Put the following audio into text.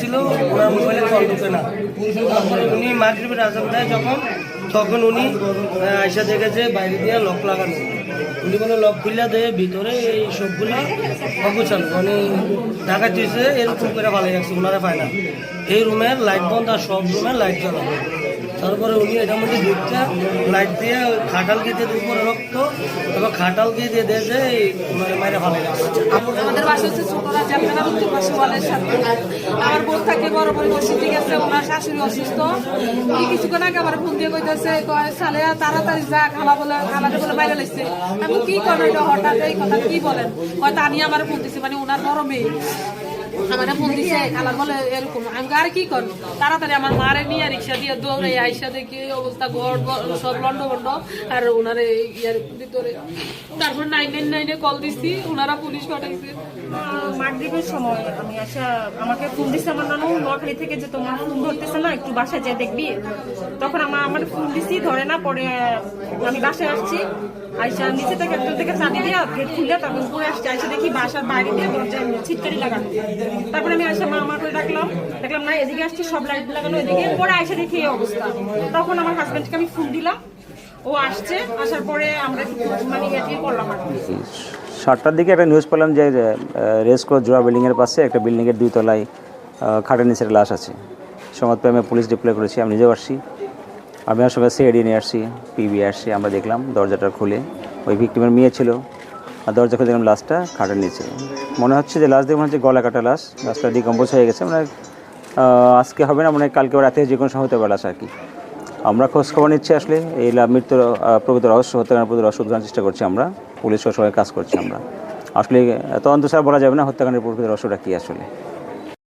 ছিল, ওনার মোবাইলে কল ঢুকে না। তারপরে উনি মাগরিবের আজান দেয় যখন, তখন উনি আয়সা দেখেছে বাইরে দিয়ে লক লাগানো। উনি কোনো লক খুললা দেয় ভিতরে এই সবগুলো অগুছানো, মানে ঢাকা দিয়েছে এরকম করে ভালো যাচ্ছে, ওনারা পায় না। এই রুমের লাইট বন্ধ আর সব রুমের লাইট জ্বালানো। তারপরে উনি এটার মধ্যে ঢুকতে লাইট দিয়ে খাটাল গিয়ে দিয়ে উপরে রক্ত, তারপর খাটাল গিয়ে দিয়ে দিয়েছে ওনারা মাইরে ভালো যাচ্ছে। আমাদের বাসা হচ্ছে ছোটরা যাত্রা উত্তর পাশে ওয়ালের সাথে। আমার বোন থাকে বড় বড় মসজিদে গেছে, ওনার শাশুড়ি অসুস্থ। উনি কিছুক্ষণ আগে আমার ফোন দিয়ে কইতেছে, কয় সালে তাড়াতাড়ি যা, খালাটা বলে বাইরে লাগছে। আমি কি করবো এটা হঠাৎ এই কথা কি বলেন? হয়তো আমি আমার ফোন দিচ্ছি, মানে ওনার বড় মেয়ে আমার ফোন দিছে, খালার বলে এরকম। আমি আর কি কর, তাড়াতাড়ি আমার মারে নিয়ে রিক্সা দিয়ে দৌড়ে আইসা দেখি অবস্থা, ঘর সব লন্ড বন্ড আর ওনার ইয়ার ভিতরে। তারপর 999 কল দিছি, ওনারা পুলিশ পাঠাইছে। মাগরিবের সময় আমি আসা আমাকে ফোন দিচ্ছে আমার নানু নোয়াখালী থেকে, যে তোমার ফোন ধরতেছে না, একটু বাসায় যেয়ে দেখবি। তখন আমার ফোন দিছি, ধরে না। পরে আমি বাসায় আসছি, আইসা নিচে থেকে একজন থেকে চাবি দিয়ে গেট খুলে তারপর উপরে আসছি। আইসা দেখি বাসার বাইরে দিয়ে দরজায় ছিটকারি লাগানো। তারপরে আমি আইসা মা করে দেখলাম না, এদিকে আসছি সব লাইট লাগানো এদিকে। পরে আইসা দেখি এই অবস্থা। তখন আমার হাজব্যান্ডকে আমি ফোন দিলাম, ও আসছে। আসার পরে আমরা মানে ইয়ে করলাম আর কি। 7টার দিকে একটা নিউজ পেলাম যে রেসকো জোড়া বিল্ডিংয়ের পাশে একটা বিল্ডিংয়ের 2 তলায় খাটের নিচের লাশ আছে। সংবাদ পেয়ে আমি পুলিশ ডিপ্লয় করেছি, আমি নিজেও আসছি। আমি আমার সঙ্গে সিআইডি নিয়ে আসছি, পিবি আসছি। আমরা দেখলাম দরজাটা খুলে ওই ভিক্টিমের মেয়ে ছিল, আর দরজা খুলে দেখলাম লাশটা খাটের নিচে। মনে হচ্ছে যে লাশ দেখে মনে হচ্ছে গলা কাটা লাশ, লাশটা ডিকম্পোজ হয়ে গেছে। মানে আজকে হবে না, মানে কালকে রাতে যে কোনো সময় হতে পারে লাশ আর কি। আমরা খোঁজখবর নিচ্ছি, আসলে এই মৃত্যুর প্রকৃত রহস্য, হত্যাকাণ্ডের প্রকৃত রহস্য উদ্ঘাটনের চেষ্টা করছি আমরা, পুলিশ সবাই কাজ করছি আমরা। আসলে তদন্ত ছাড়া বলা যাবে না হত্যাকাণ্ডের প্রকৃত রহস্যটা কী আসলে।